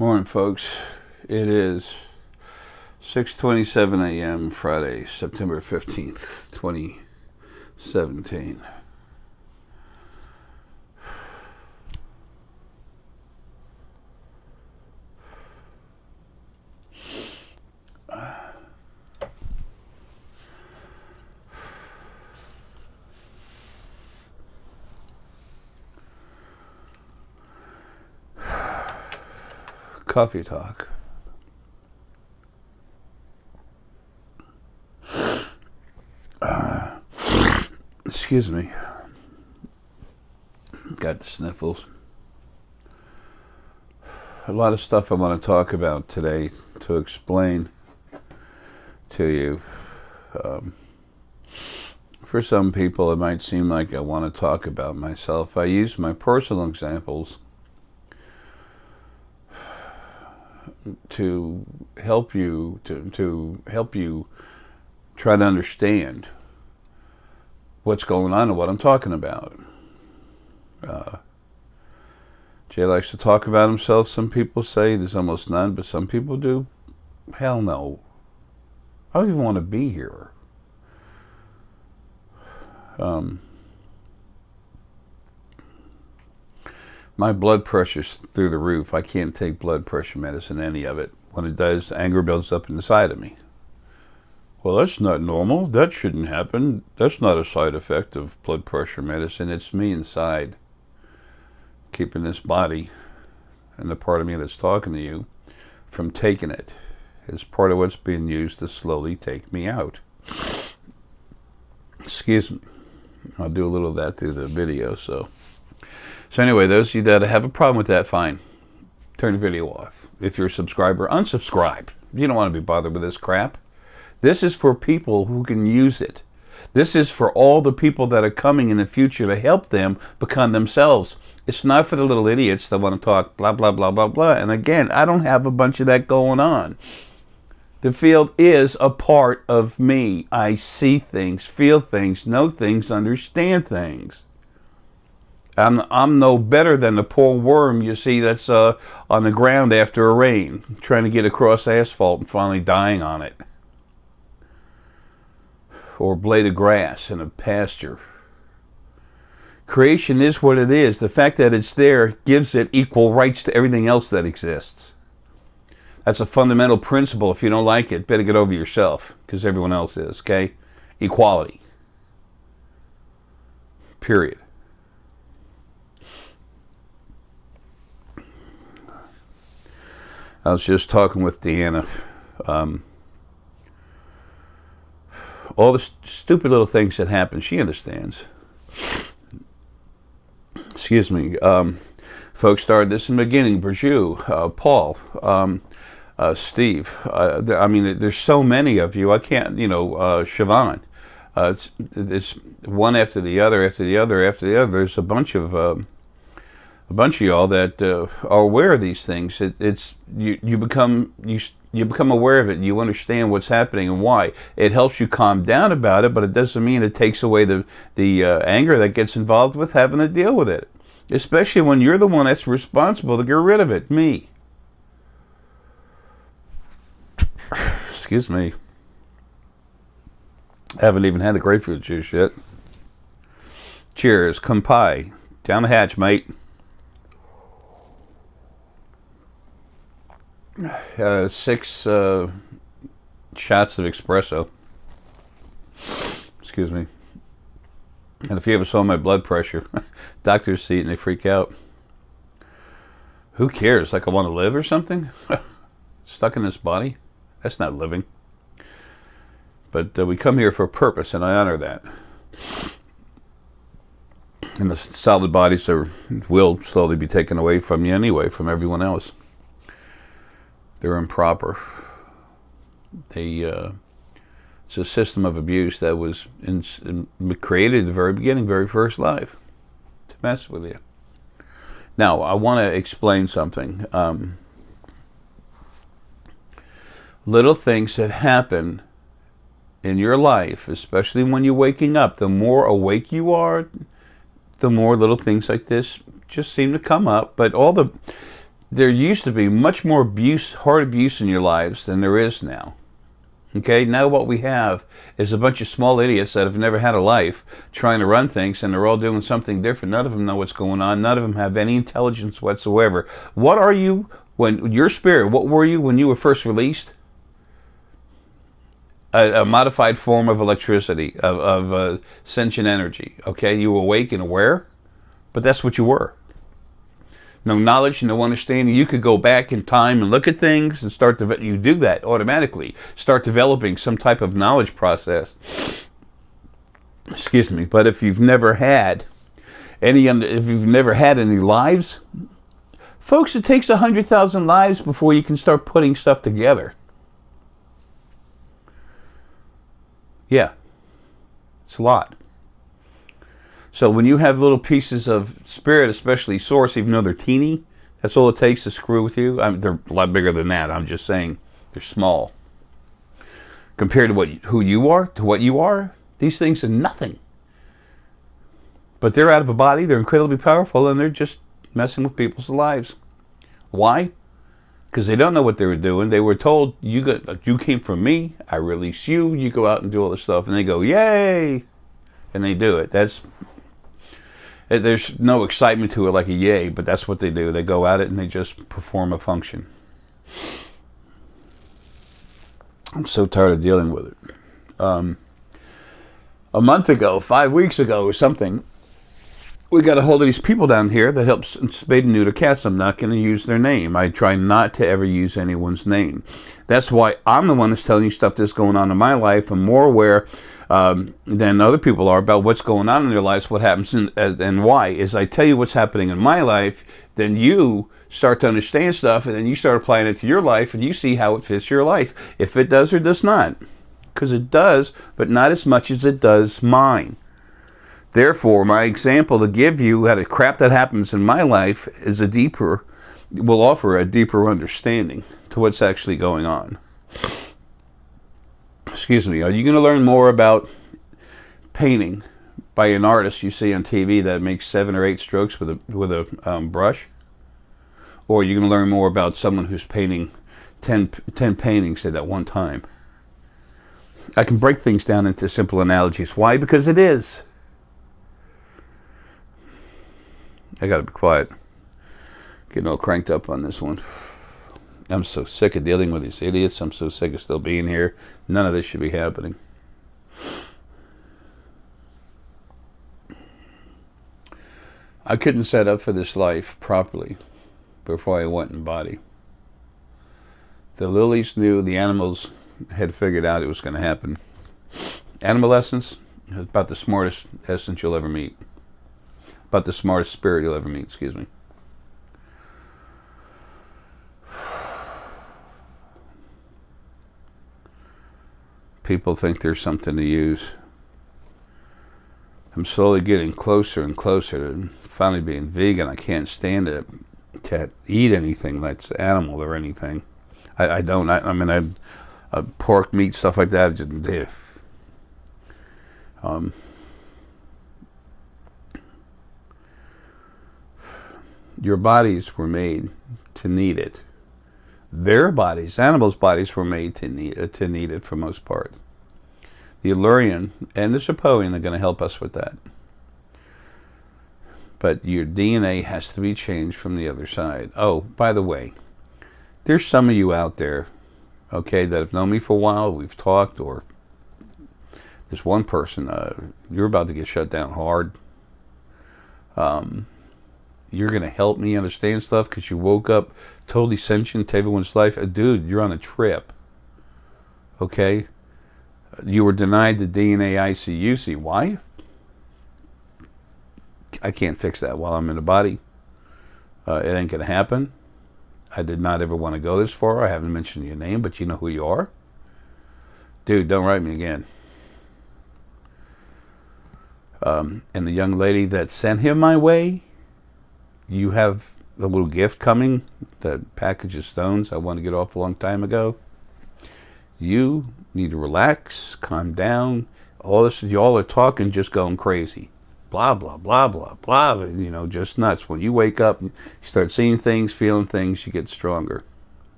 Morning, folks. It is 6:27 a.m. Friday, September 15th, 2017. Coffee talk. Excuse me. Got the sniffles. A lot of stuff I want to talk about today to explain to you. For some people, it might seem like I want to talk about myself. I use my personal examples to help you to help you try to understand what's going on and what I'm talking about. Jay likes to talk about himself. Some people say there's almost none, but some people do. Hell no. I don't even want to be here. My blood pressure's through the roof. I can't take blood pressure medicine, any of it. When it does, anger builds up inside of me. Well, that's not normal. That shouldn't happen. That's not a side effect of blood pressure medicine. It's me inside, keeping this body and the part of me that's talking to you from taking it. It's part of what's being used to slowly take me out. Excuse me. I'll do a little of that through the video, So anyway, those of you that have a problem with that, fine. Turn the video off. If you're a subscriber, unsubscribe. You don't want to be bothered with this crap. This is for people who can use it. This is for all the people that are coming in the future to help them become themselves. It's not for the little idiots that want to talk blah, blah, blah, blah, blah. And again, I don't have a bunch of that going on. The field is a part of me. I see things, feel things, know things, understand things. I'm no better than the poor worm you see that's on the ground after a rain, trying to get across asphalt and finally dying on it. Or a blade of grass in a pasture. Creation is what it is. The fact that it's there gives it equal rights to everything else that exists. That's a fundamental principle. If you don't like it, better get over yourself, because everyone else is, okay? Equality. Period. I was just talking with Deanna. All the stupid little things that happen, she understands. Excuse me. Folks started this in the beginning. Burju, Paul, Steve. I mean, there's so many of you. I can't, Siobhan. It's one after the other, after the other, after the other. There's a bunch of y'all that are aware of these things. You become aware of it, and you understand what's happening and why. It helps you calm down about it, but it doesn't mean it takes away the anger that gets involved with having to deal with it. Especially when you're the one that's responsible to get rid of it, me. Excuse me. I haven't even had the grapefruit juice yet. Cheers, kumpai. Down the hatch, mate. 6 shots of espresso. Excuse me. And if you ever saw my blood pressure, doctors see it and they freak out. Who cares? Like I want to live or something? Stuck in this body? That's not living. But we come here for a purpose, and I honor that. And the solid bodies will slowly be taken away from you anyway, from everyone else. They're improper. It's a system of abuse that was created at the very beginning, very first life, to mess with you. Now, I want to explain something. Little things that happen in your life, especially when you're waking up, the more awake you are, the more little things like this just seem to come up. But all the there used to be much more abuse, hard abuse in your lives than there is now. Okay, now what we have is a bunch of small idiots that have never had a life trying to run things, and they're all doing something different. None of them know what's going on. None of them have any intelligence whatsoever. What are you when your spirit? What were you when you were first released? A modified form of electricity, of sentient energy. Okay, you were awake and aware, but that's what you were. No knowledge, no understanding. You could go back in time and look at things and start to, you do that automatically. Start developing some type of knowledge process. Excuse me. But if you've never had any lives, folks, it takes 100,000 lives before you can start putting stuff together. Yeah, it's a lot. So when you have little pieces of spirit, especially source, even though they're teeny, that's all it takes to screw with you. They're a lot bigger than that. I'm just saying they're small. Compared to who you are, to what you are, these things are nothing. But they're out of a body, they're incredibly powerful, and they're just messing with people's lives. Why? Because they don't know what they were doing. They were told, you came from me, I release you, you go out and do all this stuff. And they go, yay! And they do it. There's no excitement to it like a yay, but that's what they do. They go at it and they just perform a function. I'm so tired of dealing with it. A month ago, 5 weeks ago or something, we got a hold of these people down here that help spay and neuter cats. I'm not going to use their name. I try not to ever use anyone's name. That's why I'm the one that's telling you stuff that's going on in my life. I'm more aware than other people are about what's going on in their lives, what happens, and why. As I tell you what's happening in my life, then you start to understand stuff, and then you start applying it to your life, and you see how it fits your life, if it does or does not. Because it does, but not as much as it does mine. Therefore, my example to give you how the crap that happens in my life will offer a deeper understanding to what's actually going on. Excuse me. Are you going to learn more about painting by an artist you see on TV that makes 7 or 8 strokes with a brush? Or are you going to learn more about someone who's painting 10 paintings at one time? I can break things down into simple analogies. Why? Because it is. I gotta be quiet. Getting all cranked up on this one. I'm so sick of dealing with these idiots. I'm so sick of still being here. None of this should be happening. I couldn't set up for this life properly before I went in body. The lilies knew, the animals had figured out it was going to happen. Animal essence is about the smartest essence you'll ever meet. About the smartest spirit you'll ever meet, excuse me. People think there's something to use. I'm slowly getting closer and closer to finally being vegan. I can't stand it to eat anything that's animal or anything. I don't. I mean, pork, meat, stuff like that. Just, your bodies were made to need it. Their bodies, animals' bodies, were made to need it for most part. The Illyrian and the Sapoian are going to help us with that. But your DNA has to be changed from the other side. Oh, by the way, there's some of you out there, okay, that have known me for a while. We've talked, or there's one person, you're about to get shut down hard. You're going to help me understand stuff because you woke up totally sentient to everyone's life. Dude, you're on a trip. Okay? You were denied the DNA ICUC. Why? I can't fix that while I'm in the body. It ain't going to happen. I did not ever want to go this far. I haven't mentioned your name, but you know who you are. Dude, don't write me again. And the young lady that sent him my way, you have a little gift coming, that package of stones I want to get off a long time ago. You need to relax, calm down. All this, y'all are talking, just going crazy. blah, blah, blah, blah, blah, you know, just nuts. When you wake up, you start seeing things, feeling things, you get stronger.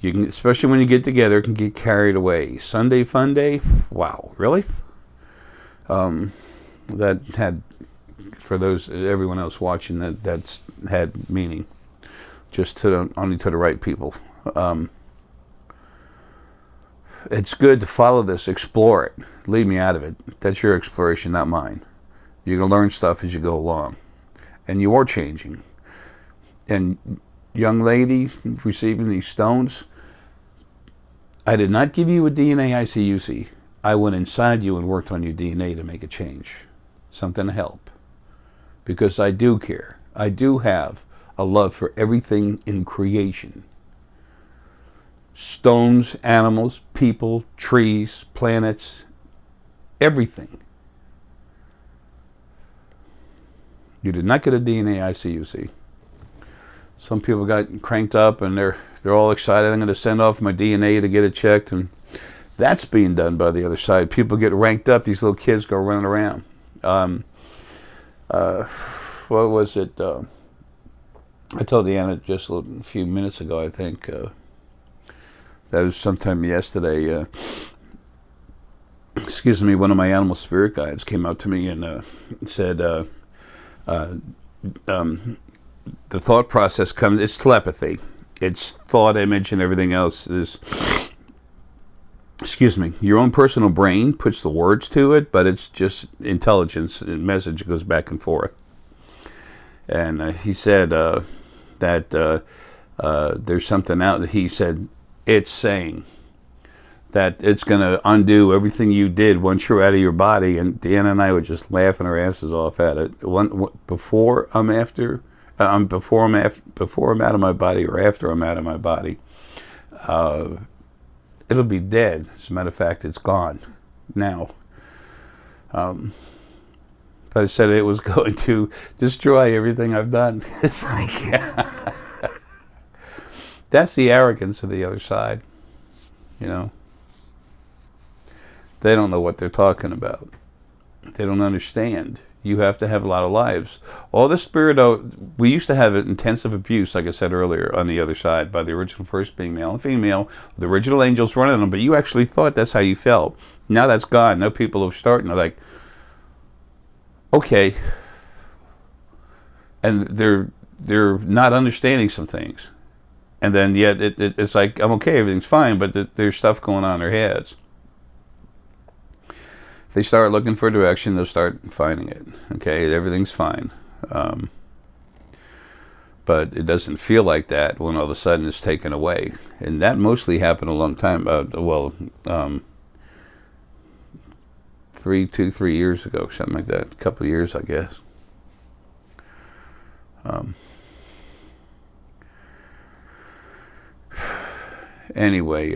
You can, especially when you get together, it can get carried away. Sunday fun day, wow, really? That had, for those, everyone else watching, that's had meaning, just to only to the right people. It's good to follow this, explore it, leave me out of it. That's your exploration, not mine. You're going to learn stuff as you go along, and you are changing. And young lady receiving these stones, I did not give you a DNA ICUC. I went inside you and worked on your DNA to make a change, something to help, because I do care. I do have a love for everything in creation. Stones, animals, people, trees, planets, everything. You did not get a DNA ICUC. Some people got cranked up and they're all excited. I'm going to send off my DNA to get it checked, and that's being done by the other side. People get ranked up. These little kids go running around. What was it? I told Deanna just a few minutes ago, I think. That was sometime yesterday. Excuse me, one of my animal spirit guides came up to me and said, the thought process comes, it's telepathy. It's thought, image, and everything else is, excuse me, your own personal brain puts the words to it, but it's just intelligence and message goes back and forth. And he said that there's something out that he said, it's saying that it's going to undo everything you did once you're out of your body. And Deanna and I were just laughing our asses off at it. Before I'm out of my body or after I'm out of my body, it'll be dead. As a matter of fact, it's gone now. But I said it was going to destroy everything I've done. It's like, that's the arrogance of the other side, you know. They don't know what they're talking about. They don't understand. You have to have a lot of lives. All the spirit, we used to have intensive abuse, like I said earlier, on the other side, by the original first being male and female, the original angels running them, but you actually thought that's how you felt. Now that's gone. Now people are starting to like, okay, and they're not understanding some things. And then yet it's like, I'm okay, everything's fine, but there's stuff going on in their heads. If they start looking for direction, they'll start finding it. Okay, everything's fine. But it doesn't feel like that when all of a sudden it's taken away. And that mostly happened a long time, 3 years ago, something like that. A couple of years, I guess. Anyway,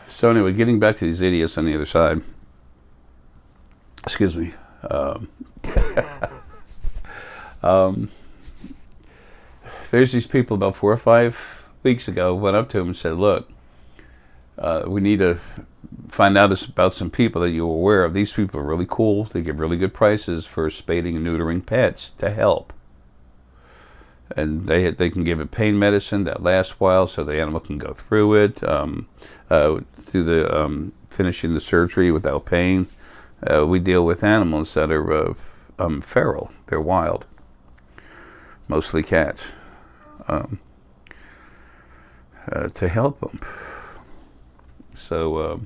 so anyway, getting back to these idiots on the other side. Excuse me. There's these people about 4 or 5 weeks ago went up to him and said, look, we need to find out about some people that you're aware of. These people are really cool. They give really good prices for spading and neutering pets to help. And they can give it pain medicine that lasts a while so the animal can go through it, through the finishing the surgery without pain. We deal with animals that are feral. They're wild, mostly cats, to help them. So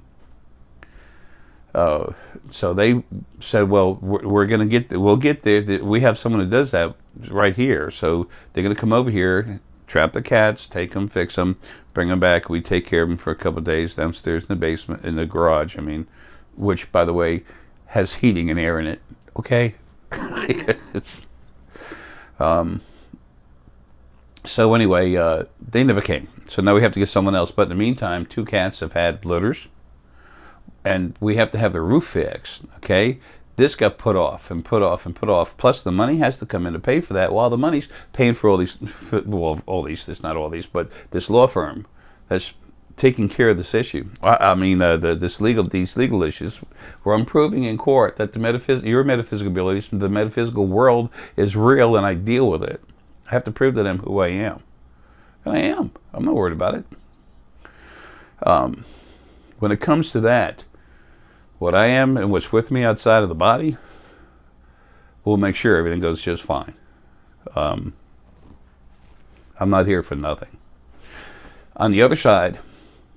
they said, well, we're going to get there. We'll get there. We have someone who does that right here. So they're going to come over here, trap the cats, take them, fix them, bring them back. We take care of them for a couple of days downstairs in the basement, in the garage. I mean, which, by the way, has heating and air in it. Okay. So anyway, they never came. So now we have to get someone else. But in the meantime, 2 cats have had litters, and we have to have the roof fixed. Okay. This got put off and put off and put off. Plus, the money has to come in to pay for that. While the money's paying for all these, well, all these, it's not all these, but this law firm that's taking care of this issue. I mean, these legal issues, where I'm proving in court that your metaphysical abilities, the metaphysical world is real, and I deal with it. I have to prove to them who I am, and I am. I'm not worried about it. When it comes to that, what I am and what's with me outside of the body, we'll make sure everything goes just fine. I'm not here for nothing. On the other side,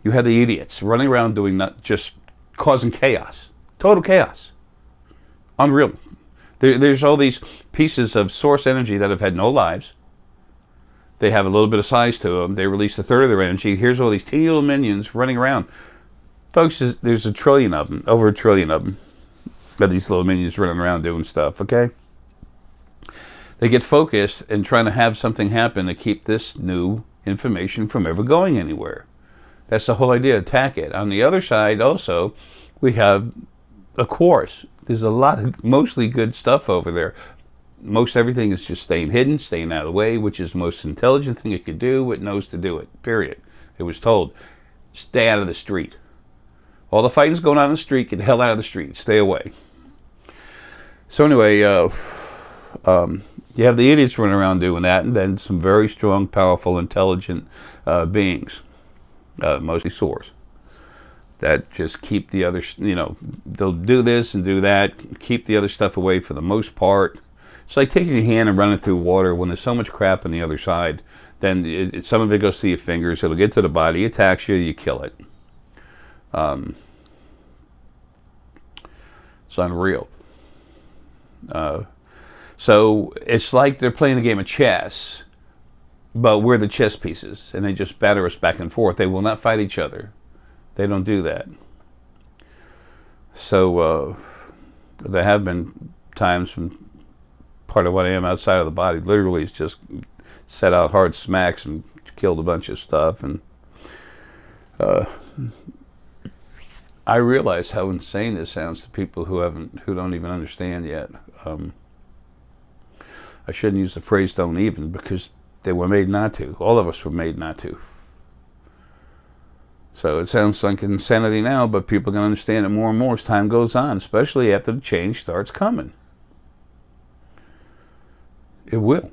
you have the idiots running around doing just causing chaos, total chaos, unreal. There's all these pieces of source energy that have had no lives. They have a little bit of size to them. They release a third of their energy. Here's all these teeny little minions running around. Folks, there's a trillion of them, over a trillion of them, of these little minions running around doing stuff, okay? They get focused and trying to have something happen to keep this new information from ever going anywhere. That's the whole idea, attack it. On the other side also, we have, of course, there's a lot of mostly good stuff over there. Most everything is just staying hidden, staying out of the way, which is the most intelligent thing it could do. It knows to do it, period. It was told, stay out of the street. All the fighting's going on in the street, get the hell out of the street, stay away. So anyway, you have the idiots running around doing that, and then some very strong, powerful, intelligent beings, mostly source, that just keep the other, they'll do this and do that, keep the other stuff away for the most part. It's like taking your hand and running through water. When there's so much crap on the other side, then some of it goes through your fingers, it'll get to the body, attacks you, you kill it. It's unreal. So it's like they're playing a game of chess, but we're the chess pieces, and they just batter us back and forth. They will not fight each other. They don't do that. So there have been times when part of what I am outside of the body literally is just set out hard smacks and killed a bunch of stuff. And I realize how insane this sounds to people who don't even understand yet. I shouldn't use the phrase "don't even," because they were made not to. All of us were made not to. So it sounds like insanity now, but people are going to understand it more and more as time goes on, especially after the change starts coming. It will.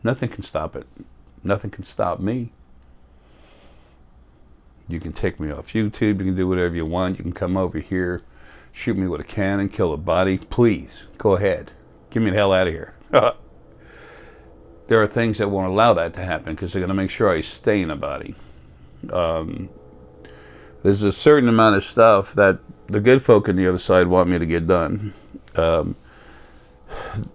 Nothing can stop it. Nothing can stop me. You can take me off YouTube. You can do whatever you want. You can come over here, shoot me with a cannon, kill a body. Please, go ahead. Get me the hell out of here. There are things that won't allow that to happen because they're going to make sure I stay in a body. There's a certain amount of stuff that the good folk on the other side want me to get done.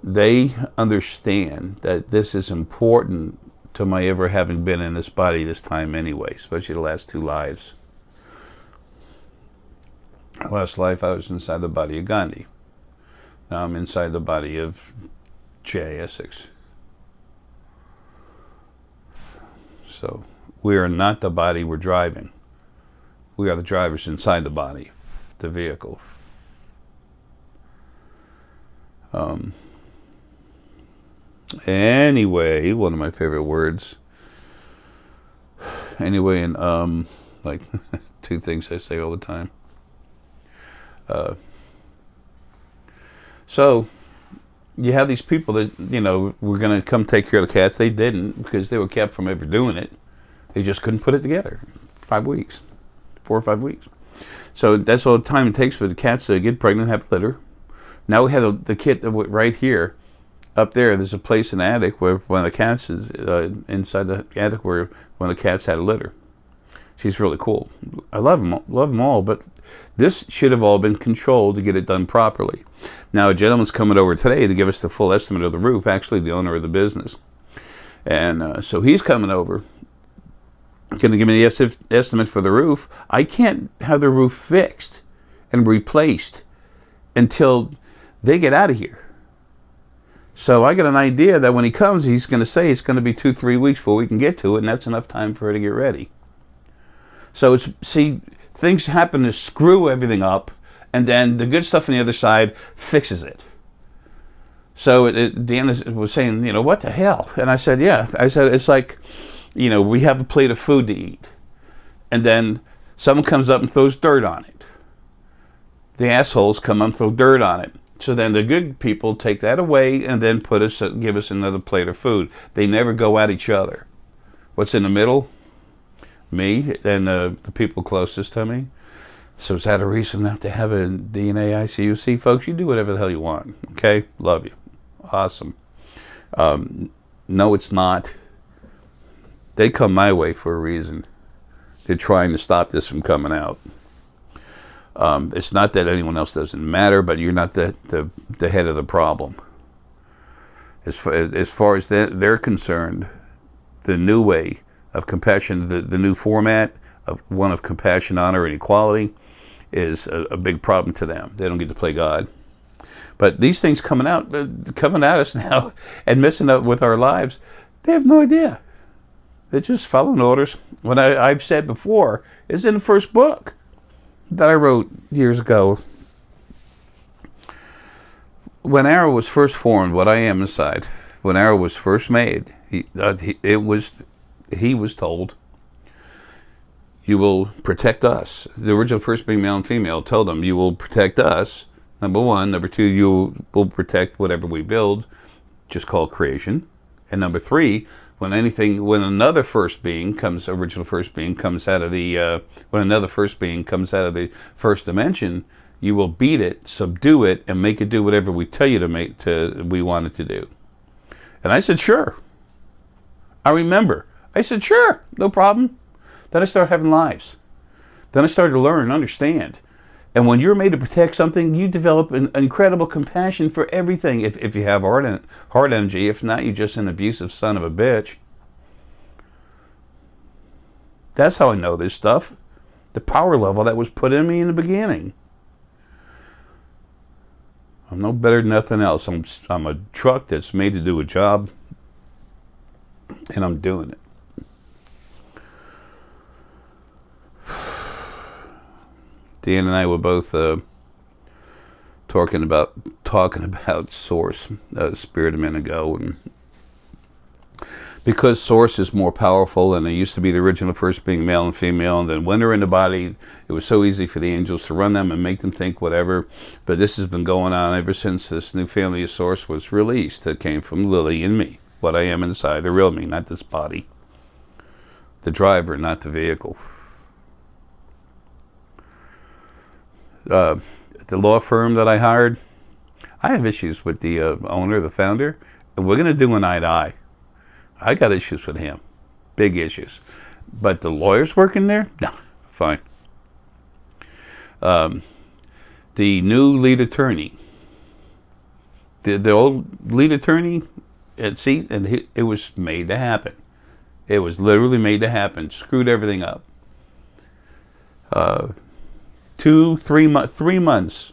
They understand that this is important to my ever having been in this body this time anyway, especially the last two lives. Last life I was inside the body of Gandhi. Now I'm inside the body of Essex. So we are not the body we're driving. We are the drivers inside the body, the vehicle. Anyway, one of my favorite words. Anyway, and like two things I say all the time. So you have these people that, were going to come take care of the cats. They didn't, because they were kept from ever doing it. They just couldn't put it together. 5 weeks. 4 or 5 weeks. So that's all the time it takes for the cats to get pregnant and have litter. Now we have the kit right here. Up there, there's a place in the attic where one of the cats is inside the attic where one of the cats had a litter. She's really cool. I love them all, but this should have all been controlled to get it done properly. Now, a gentleman's coming over today to give us the full estimate of the roof, actually the owner of the business. And so he's coming over, going to give me the estimate for the roof. I can't have the roof fixed and replaced until they get out of here. So I got an idea that when he comes, he's going to say it's going to be 2-3 weeks before we can get to it, and that's enough time for her to get ready. So things happen to screw everything up, and then the good stuff on the other side fixes it. So Deanna was saying, what the hell? And I said, yeah. I said, it's like, we have a plate of food to eat, And then someone comes up and throws dirt on it. The assholes come up and throw dirt on it. So then the good people take that away and then give us another plate of food. They never go at each other. What's in the middle? Me and the people closest to me. So is that a reason not to have a DNA ICUC? Folks, you do whatever the hell you want. Okay? Love you. Awesome. No, it's not. They come my way for a reason. They're trying to stop this from coming out. It's not that anyone else doesn't matter, but you're not the head of the problem. As far as they're concerned, the new way of compassion, the new format of one of compassion, honor, and equality is a big problem to them. They don't get to play God. But these things coming at us now and messing up with our lives, they have no idea. They're just following orders. What I've said before is in the first book that I wrote years ago. When Arae was first formed, what I am inside, when Arae was first made, he was told, you will protect us. The original first being male and female told him, you will protect us, number one. Number two, you will protect whatever we build, just called creation. And number three, when another first being comes, original first being comes out of the, when another first being comes out of the first dimension, you will beat it, subdue it, and make it do whatever we tell you we want it to do. And I said, sure. I remember. I said, sure, no problem. Then I started having lives. Then I started to learn and understand. And when you're made to protect something, you develop an incredible compassion for everything. If you have heart energy, if not, you're just an abusive son of a bitch. That's how I know this stuff. The power level that was put in me in the beginning. I'm no better than nothing else. I'm a truck that's made to do a job, and I'm doing it. Dan and I were both talking about Source, Spirit a minute ago, and because Source is more powerful, and it used to be the original first being male and female, and then when they're in the body, it was so easy for the angels to run them and make them think whatever. But this has been going on ever since this new family of Source was released. That came from Lily and me, what I am inside, the real me, not this body, the driver, not the vehicle. The law firm that I hired, I have issues with the owner, the founder, and we're going to do an eye to eye. I got issues with him, big issues. But the lawyers working there, no, fine. The new lead attorney, the old lead attorney, it was made to happen. It was literally made to happen. Screwed everything up. 3 months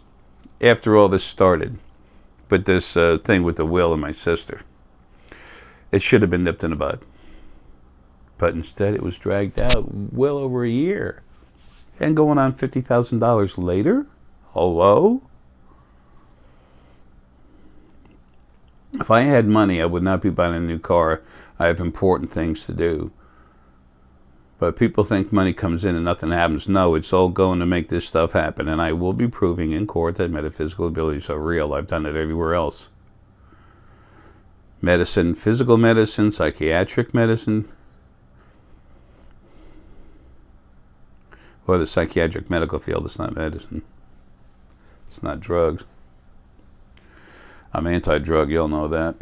after all this started, but this thing with the will of my sister, it should have been nipped in the bud. But instead it was dragged out well over a year. And going on $50,000 later? Hello? If I had money, I would not be buying a new car. I have important things to do. But people think money comes in and nothing happens. No, it's all going to make this stuff happen. And I will be proving in court that metaphysical abilities are real. I've done it everywhere else. Medicine, physical medicine, psychiatric medicine. Well, the psychiatric medical field is not medicine. It's not drugs. I'm anti-drug, you'll know that.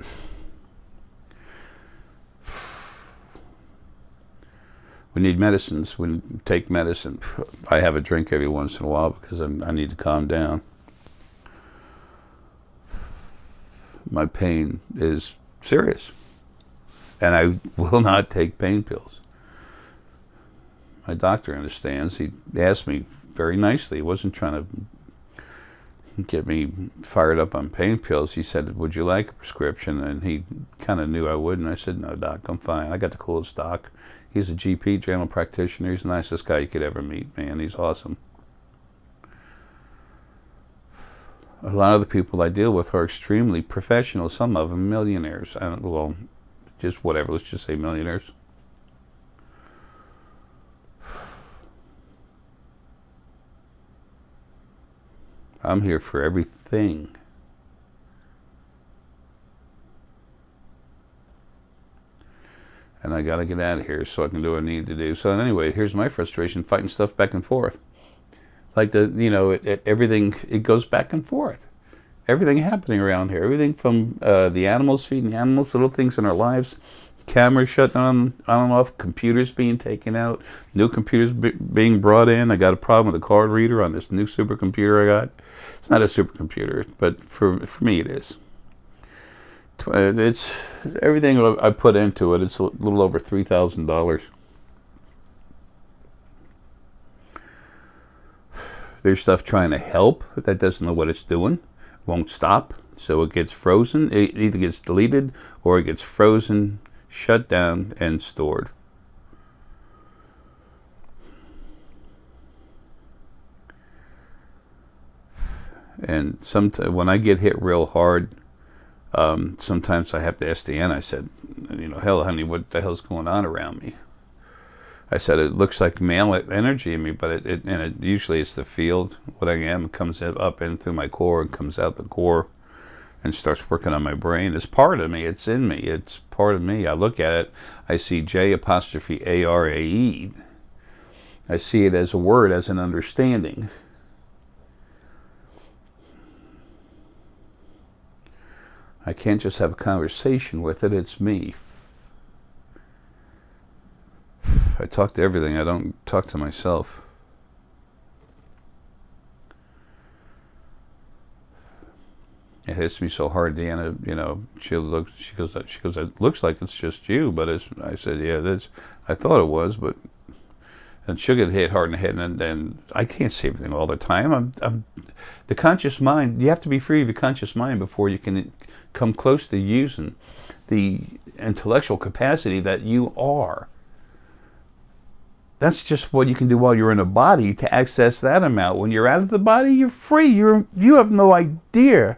We need medicines. We take medicine. I have a drink every once in a while because I need to calm down. My pain is serious. And I will not take pain pills. My doctor understands. He asked me very nicely. He wasn't trying to get me fired up on pain pills. He said, would you like a prescription? And he kind of knew I would. And I said, no, doc, I'm fine. I got the coolest doc. He's a GP, general practitioner. He's the nicest guy you could ever meet, man. He's awesome. A lot of the people I deal with are extremely professional. Some of them millionaires. Well, just whatever. Let's just say millionaires. I'm here for everything. And I got to get out of here so I can do what I need to do. So anyway, here's my frustration, fighting stuff back and forth. Like everything, it goes back and forth. Everything happening around here. Everything from the animals, feeding the animals, little things in our lives, cameras shutting on and off, computers being taken out, new computers being brought in. I got a problem with the card reader on this new supercomputer I got. It's not a supercomputer, but for me it is. It's everything I put into it. It's a little over $3,000. There's stuff trying to help that doesn't know what it's doing, won't stop, so it gets frozen. It either gets deleted or it gets frozen, shut down, and stored. And when I get hit real hard, sometimes I have to ask the I said, hell, honey, what the hell's going on around me? I said, it looks like male energy in me, but usually it's the field. What I am comes up in through my core and comes out the core and starts working on my brain. It's part of me. It's in me. It's part of me. I look at it. I see J''Arae. I see it as a word, as an understanding. I can't just have a conversation with it. It's me. I talk to everything. I don't talk to myself. It hits me so hard, Deanna. She goes, it looks like it's just you, but I said, yeah, I thought it was, but. And she'll get hit hard in the head, and I can't say everything all the time. The conscious mind. You have to be free of your conscious mind before you can come close to using the intellectual capacity that you are. That's just what you can do while you're in a body to access that amount. When you're out of the body, you're free. You have no idea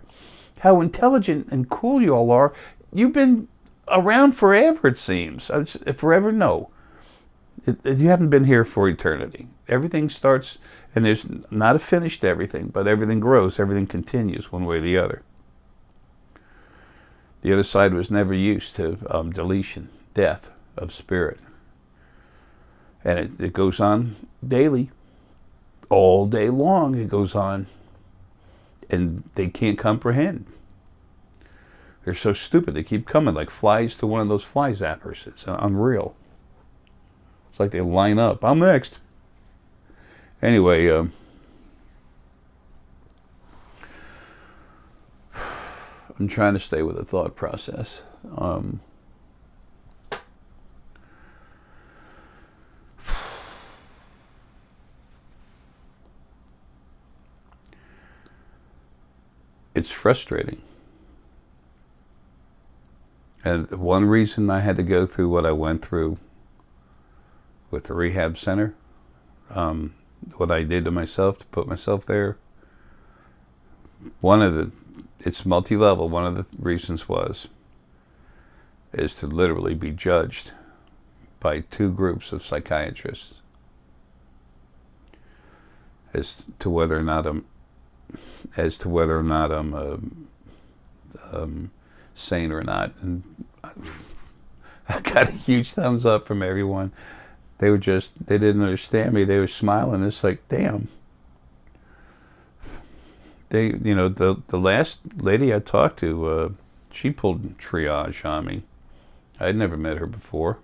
how intelligent and cool you all are. You've been around forever, it seems. Forever, no. You haven't been here for eternity. Everything starts, and there's not a finish to everything, but everything grows, everything continues one way or the other. The other side was never used to deletion, death of spirit. And it goes on daily, all day long it goes on, and they can't comprehend. They're so stupid, they keep coming like flies to one of those fly zappers. It's unreal. It's like they line up. I'm next. Anyway, I'm trying to stay with the thought process. It's frustrating. And one reason I had to go through what I went through with the rehab center, what I did to myself to put myself there, it's multi-level. One of the reasons is to literally be judged by two groups of psychiatrists as to whether or not I'm sane or not. And I got a huge thumbs up from everyone. They didn't understand me. They were smiling. It's like, damn. The last lady I talked to, she pulled triage on me. I'd never met her before.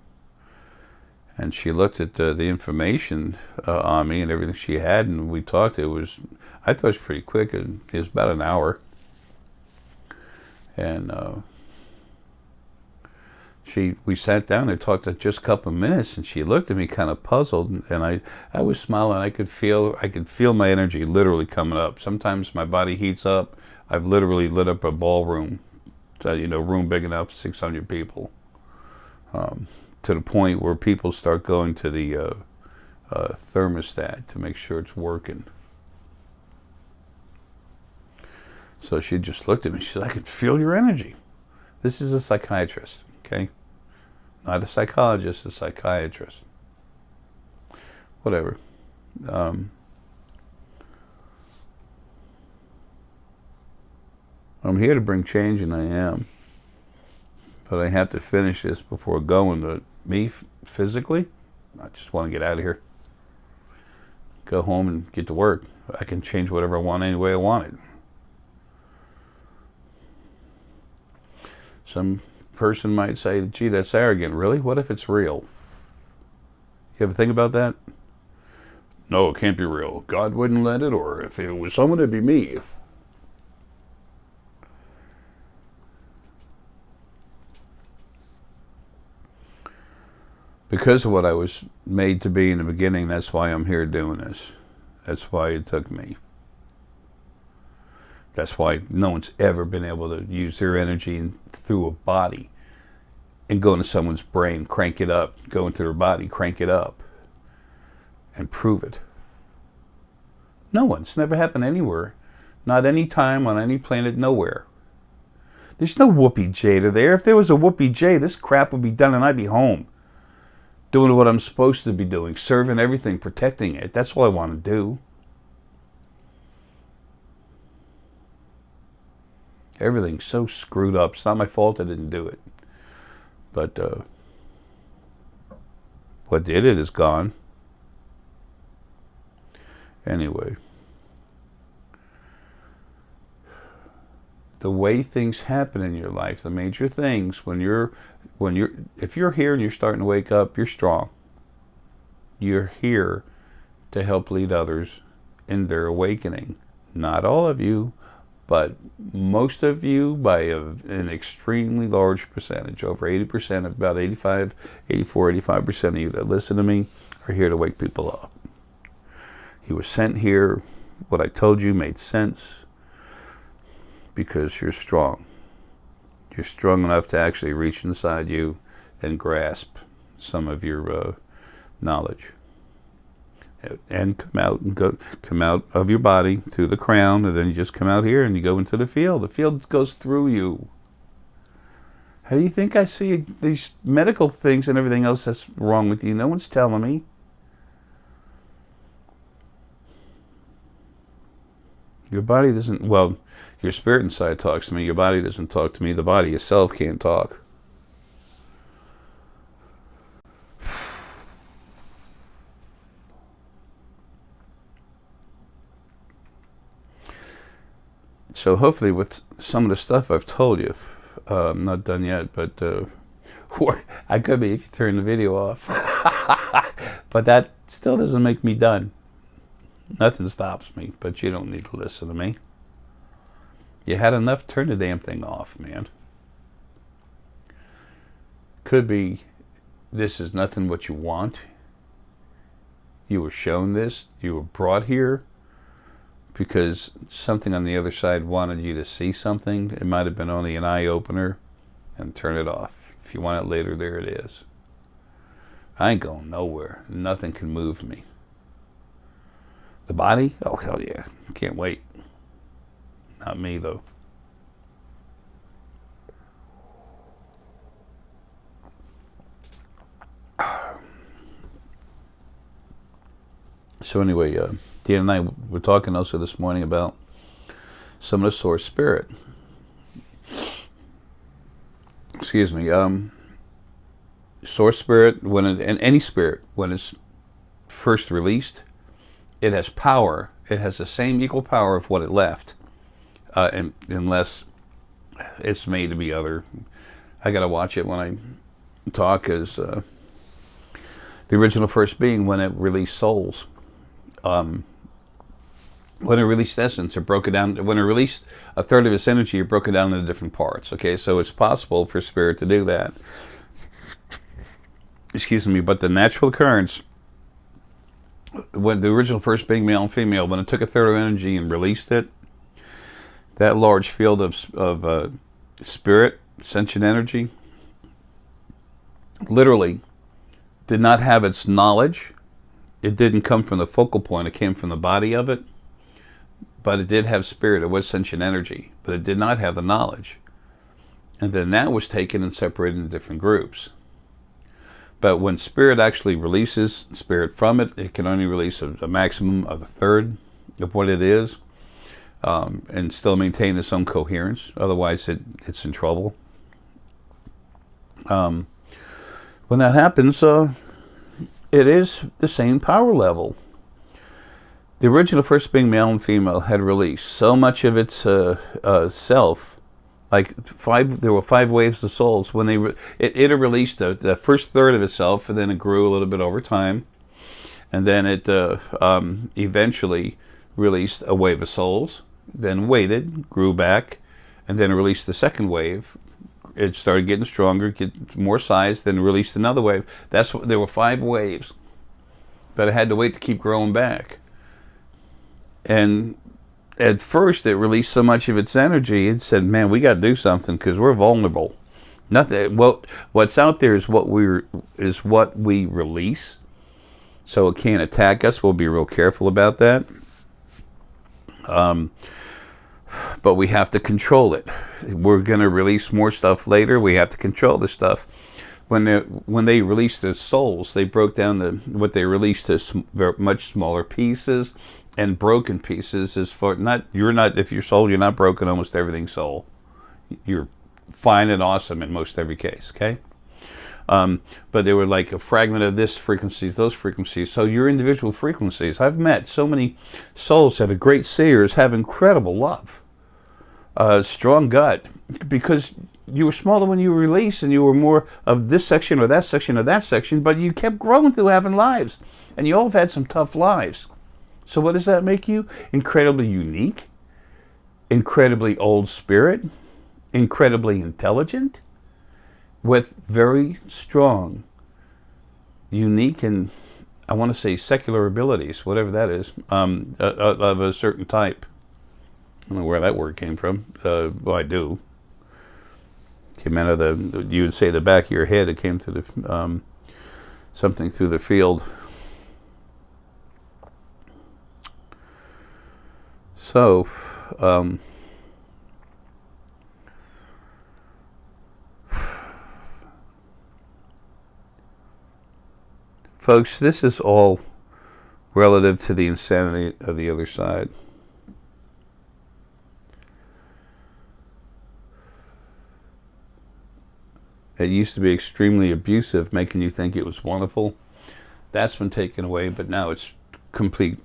And she looked at the information on me and everything she had, and we talked. I thought it was pretty quick. It was about an hour. And we sat down and talked for just a couple of minutes, and she looked at me kind of puzzled, and I was smiling. I could feel my energy literally coming up. Sometimes my body heats up. I've literally lit up a ballroom, room big enough for 600 people, to the point where people start going to the thermostat to make sure it's working. So she just looked at me. She said, I can feel your energy. This is a psychiatrist, okay? Not a psychologist, a psychiatrist. Whatever. I'm here to bring change, and I am. But I have to finish this before going. To me, physically, I just want to get out of here. Go home and get to work. I can change whatever I want any way I want it. Some person might say, gee, that's arrogant. Really? What if it's real? You ever think about that? No, it can't be real. God wouldn't let it, or if it was someone, it'd be me. Because of what I was made to be in the beginning, that's why I'm here doing this. That's why it took me. That's why no one's ever been able to use their energy through a body and go into someone's brain, crank it up, go into their body, crank it up, and prove it. No one. It's never happened anywhere. Not any time on any planet, nowhere. There's no whoopee Jada there. If there was a whoopee J, this crap would be done and I'd be home. Doing what I'm supposed to be doing, serving everything, protecting it. That's all I want to do. Everything's so screwed up. It's not my fault I didn't do it. But what did it is gone. Anyway. The way things happen in your life, the major things, if you're here and you're starting to wake up, you're strong. You're here to help lead others in their awakening. Not all of you, but most of you by an extremely large percentage. Over 80%, about 85% of you that listen to me are here to wake people up. You were sent here. What I told you made sense. Because you're strong. You're strong enough to actually reach inside you and grasp some of your knowledge. And come out of your body through the crown, and then you just come out here and you go into the field. The field goes through you. How do you think I see these medical things and everything else that's wrong with you? No one's telling me. Your body doesn't, well, your spirit inside talks to me. Your body doesn't talk to me. The body itself can't talk. So hopefully with some of the stuff I've told you, I'm not done yet, but I could be if you turn the video off. But that still doesn't make me done. Nothing stops me, but you don't need to listen to me. You had enough, turn the damn thing off, man. Could be this is nothing what you want. You were shown this, you were brought here because something on the other side wanted you to see something. It might have been only an eye-opener, and turn it off. If you want it later, there it is. I ain't going nowhere. Nothing can move me. The body? Oh, hell yeah. Can't wait. Not me, though. So anyway, Dan and I were talking also this morning about some of the source spirit. Excuse me. Source spirit, and any spirit, when it's first released, it has power. It has the same equal power of what it left, unless it's made to be other. I gotta watch it when I talk, as the original first being, when it released souls. When it released essence, it broke it down. When it released a third of its energy, it broke it down into different parts. Okay, so it's possible for spirit to do that. Excuse me, but the natural occurrence, when the original first being, male and female, when it took a third of energy and released it, that large field of spirit, sentient energy, literally did not have its knowledge. It didn't come from the focal point. It came from the body of it. But it did have spirit. It was sentient energy. But it did not have the knowledge. And then that was taken and separated into different groups. But when spirit actually releases spirit from it, it can only release a maximum of a third of what it is. and still maintain its own coherence. Otherwise, it's in trouble. When that happens, it is the same power level. The original first being, male and female, had released so much of its self. Like there were 5 waves of souls. When it had released the first third of itself, and then it grew a little bit over time, and then it eventually released a wave of souls. Then waited, grew back, and then released the second wave. It started getting stronger, get more size, then released another wave. There were 5 waves, but it had to wait to keep growing back. And at first, it released so much of its energy. It said, "Man, we got to do something because we're vulnerable. Nothing. What's out there is what we release. So it can't attack us. We'll be real careful about that. But we have to control it. We're going to release more stuff later. We have to control the stuff." When they released the souls, they broke down what they released to much smaller pieces. And broken pieces is for if you're soul, you're not broken. Almost everything's soul. You're fine and awesome in most every case. Okay, but they were like a fragment of this frequencies, those frequencies. So your individual frequencies. I've met so many souls that are great seers, have incredible love, strong gut, because you were smaller when you were released, and you were more of this section or that section or that section. But you kept growing through having lives, and you all have had some tough lives. So what does that make you? Incredibly unique, incredibly old spirit, incredibly intelligent, with very strong, unique, and I want to say secular abilities, whatever that is, of a certain type. I don't know where that word came from. Well, I do. It came out of you would say the back of your head. It came through the something through the field. So, folks, this is all relative to the insanity of the other side. It used to be extremely abusive, making you think it was wonderful. That's been taken away, but now it's complete,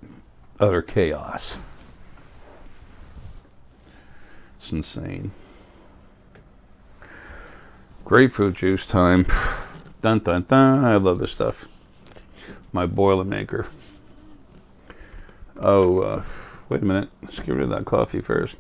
utter chaos. It's insane. Grapefruit juice time. Dun dun dun. I love this stuff. My Boilermaker. Oh, wait a minute. Let's get rid of that coffee first.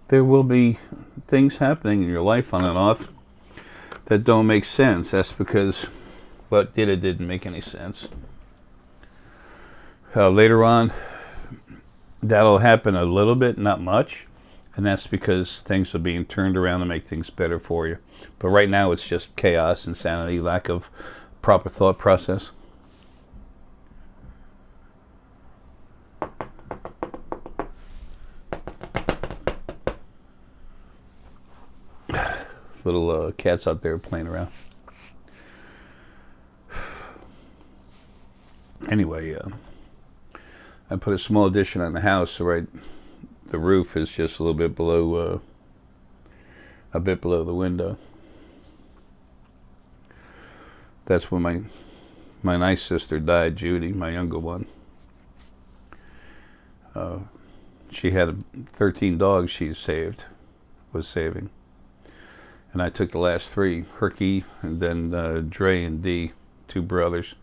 There will be things happening in your life on and off that don't make sense. That's because what didn't make any sense. Later on, that'll happen a little bit, not much, and that's because things are being turned around to make things better for you. But right now, it's just chaos, insanity, lack of proper thought process. Little cats out there playing around. Anyway, I put a small addition on the house, so right, the roof is just a little bit below, the window. That's when my nice sister died, Judy, my younger one. She had 13 dogs she was saving. And I took the last 3, Herky, and then Dre and D, 2 brothers.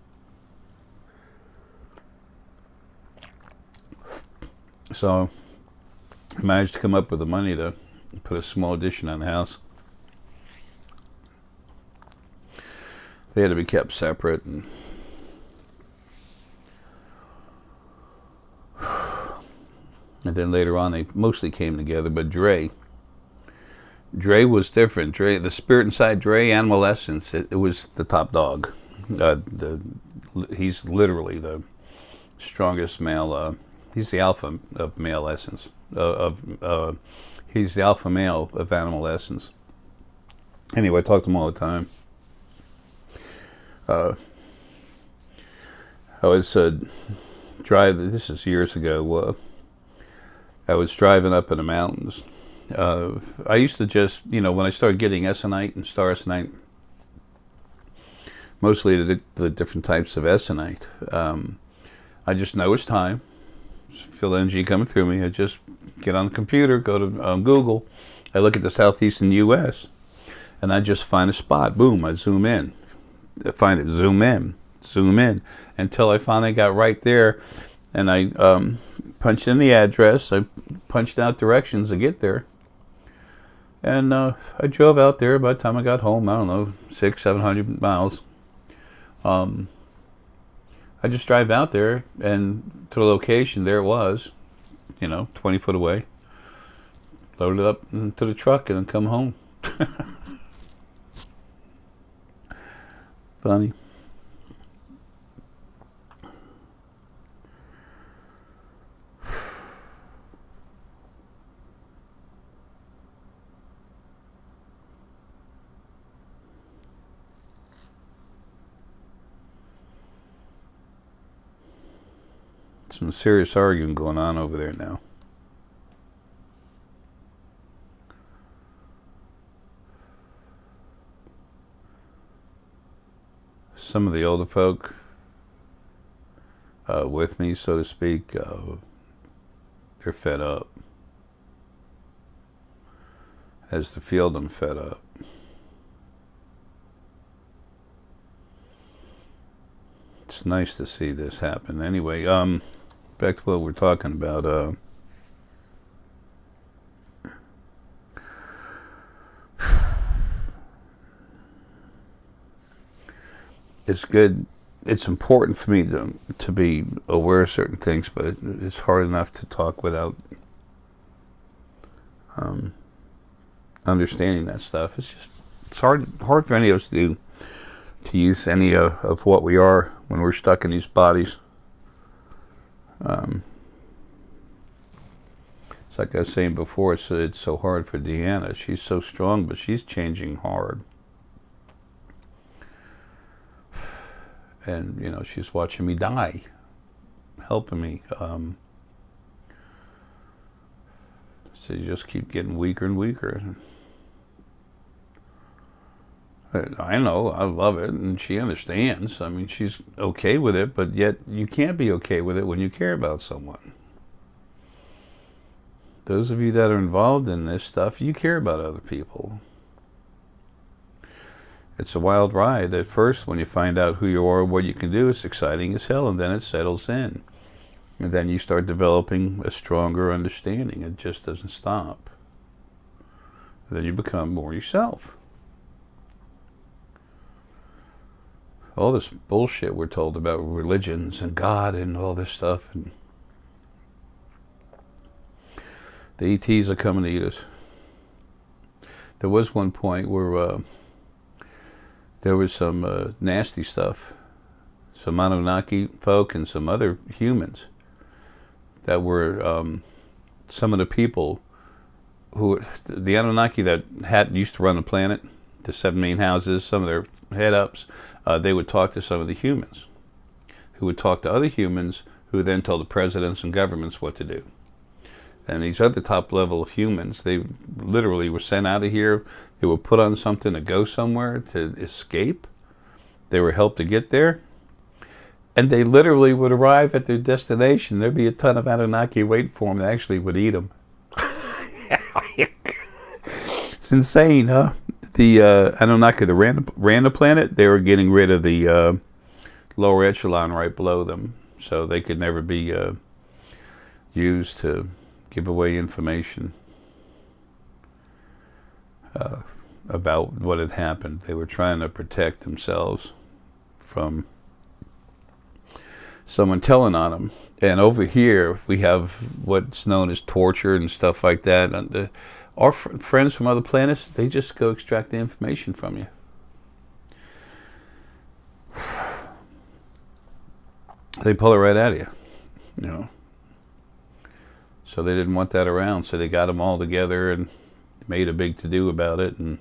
So I managed to come up with the money to put a small addition on the house. They had to be kept separate, and then later on they mostly came together. But Dre was different. The spirit inside Dre, Animal Essence, it was the top dog. He's literally the strongest male. He's the alpha of male essence. He's the alpha male of Animal Essence. Anyway, I talk to them all the time. I was driving, this is years ago, I was driving up in the mountains. I used to just, when I started getting essonite and star essonite, mostly the different types of essonite, I just know it's time. Feel the energy coming through me. I just get on the computer, go to Google. I look at the southeastern U.S. and I just find a spot. Boom, I zoom in. I find it, zoom in, until I finally got right there, and I punched in the address. I punched out directions to get there, and I drove out there. By the time I got home, I don't know, 600-700 miles. I just drive out there and to the location. There it was, 20 foot away. Load it up into the truck and then come home. Funny. Some serious arguing going on over there now. Some of the older folk with me, so to speak, they're fed up. As to feel them fed up. It's nice to see this happen. Anyway, back to what we're talking about. It's good. It's important for me to be aware of certain things, but it's hard enough to talk without understanding that stuff. It's hard for any of us to use any of what we are when we're stuck in these bodies. It's like I was saying before, it's so hard for Deanna. She's so strong, but she's changing hard. And, she's watching me die, helping me. So you just keep getting weaker and weaker. I know, I love it, and she understands. I mean, she's okay with it, but yet you can't be okay with it when you care about someone. Those of you that are involved in this stuff, you care about other people. It's a wild ride. At first, when you find out who you are, what you can do, it's exciting as hell, and then it settles in. And then you start developing a stronger understanding. It just doesn't stop. And then you become more yourself. All this bullshit we're told about religions and God and all this stuff, and the ETs are coming to eat us. There was one point where there was some nasty stuff, some Anunnaki folk and some other humans that were some of the people who, the Anunnaki that used to run the planet, the 7 main houses, some of their head-ups, they would talk to some of the humans, who would talk to other humans, who would then tell the presidents and governments what to do. And these other top-level humans, they literally were sent out of here. They were put on something to go somewhere, to escape. They were helped to get there. And they literally would arrive at their destination. There'd be a ton of Anunnaki waiting for them that actually would eat them. It's insane, huh? The Anunnaki that ran the planet, they were getting rid of the lower echelon right below them, so they could never be used to give away information about what had happened. They were trying to protect themselves from someone telling on them. And over here, we have what's known as torture and stuff like that. And our friends from other planets, they just go extract the information from you. They pull it right out of you, you know. So they didn't want that around, so they got them all together and made a big to-do about it. And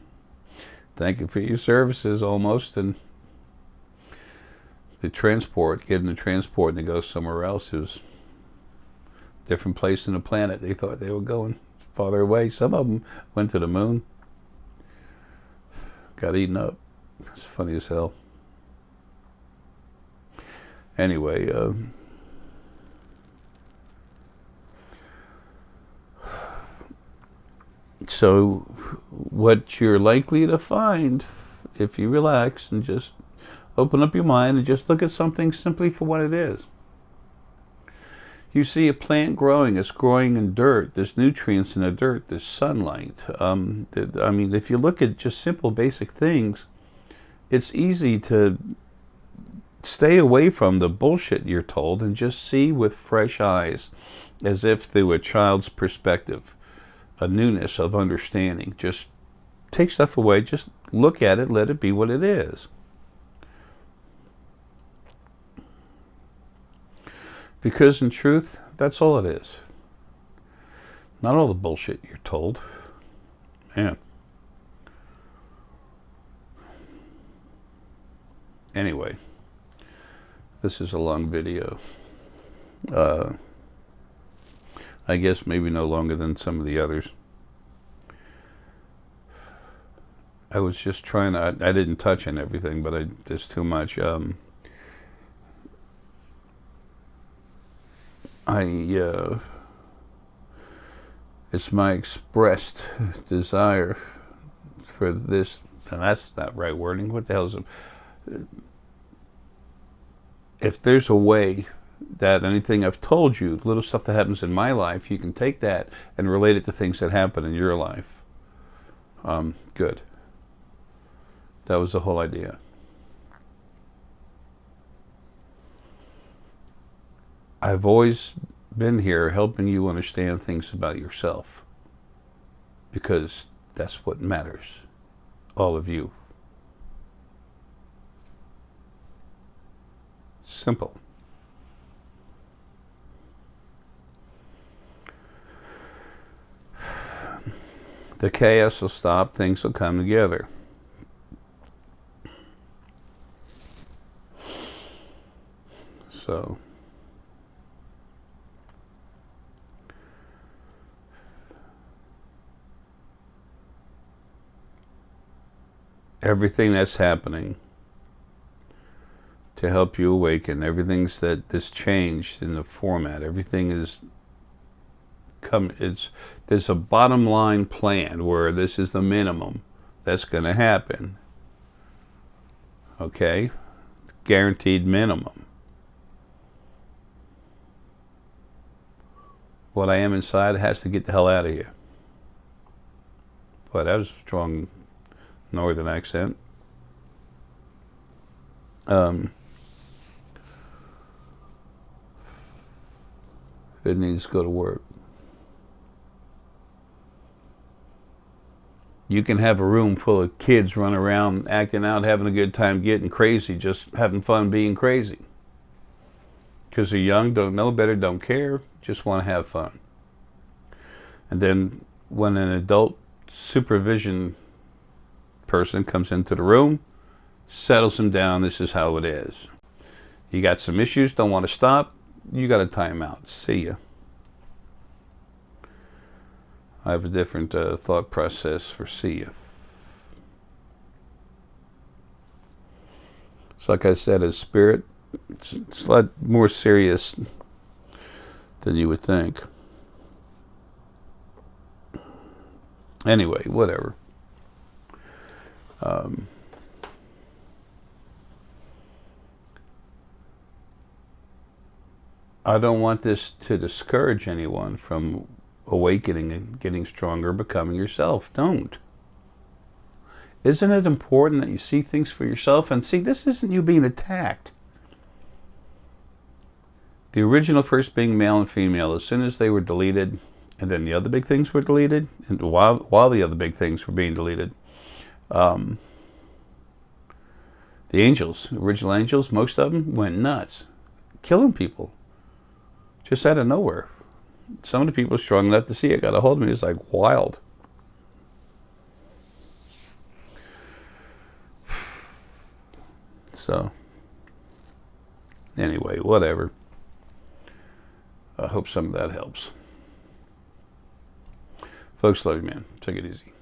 thank you for your services almost, and the transport, getting the transport to go somewhere else is a different place in the planet. They thought they were going farther away. Some of them went to the moon, got eaten up. It's funny as hell. Anyway, so what you're likely to find if you relax and just open up your mind and just look at something simply for what it is. You see a plant growing. It's growing in dirt. There's nutrients in the dirt. There's sunlight. I mean, if you look at just simple basic things, it's easy to stay away from the bullshit you're told and just see with fresh eyes, as if through a child's perspective, a newness of understanding. Just take stuff away. Just look at it. Let it be what it is. Because in truth, that's all it is. Not all the bullshit you're told. Man. Anyway, this is a long video. I guess maybe no longer than some of the others. I was just trying to, I didn't touch on everything, but there's too much. It's my expressed desire for this, and that's not right wording. What the hell is it? If there's a way that anything I've told you, little stuff that happens in my life, you can take that and relate it to things that happen in your life. Good. That was the whole idea. I've always been here helping you understand things about yourself, because that's what matters. All of you. Simple. The chaos will stop, things will come together. So, everything that's happening to help you awaken, everything's that's changed in the format, everything is there's a bottom line plan where this is the minimum that's going to happen. Okay? Guaranteed minimum. What I am inside has to get the hell out of here. Boy, that was a strong northern accent. It needs to go to work. You can have a room full of kids running around, acting out, having a good time, getting crazy, just having fun being crazy. Because they're young, don't know better, don't care, just want to have fun. And then when an adult supervision person comes into the room, settles them down, this is how it is. You got some issues, don't want to stop, you got a timeout. See ya. I have a different thought process for see ya. It's like I said, as spirit, it's a lot more serious than you would think. Anyway, whatever. I don't want this to discourage anyone from awakening and getting stronger, becoming yourself. Don't. Isn't it important that you see things for yourself? And see, this isn't you being attacked. The original first being male and female, as soon as they were deleted, and then the other big things were deleted, and while the other big things were being deleted, the angels, original angels, most of them went nuts, killing people, just out of nowhere. Some of the people strong enough to see it got a hold of me. It's like wild. So, anyway, whatever. I hope some of that helps. Folks, love you, man. Take it easy.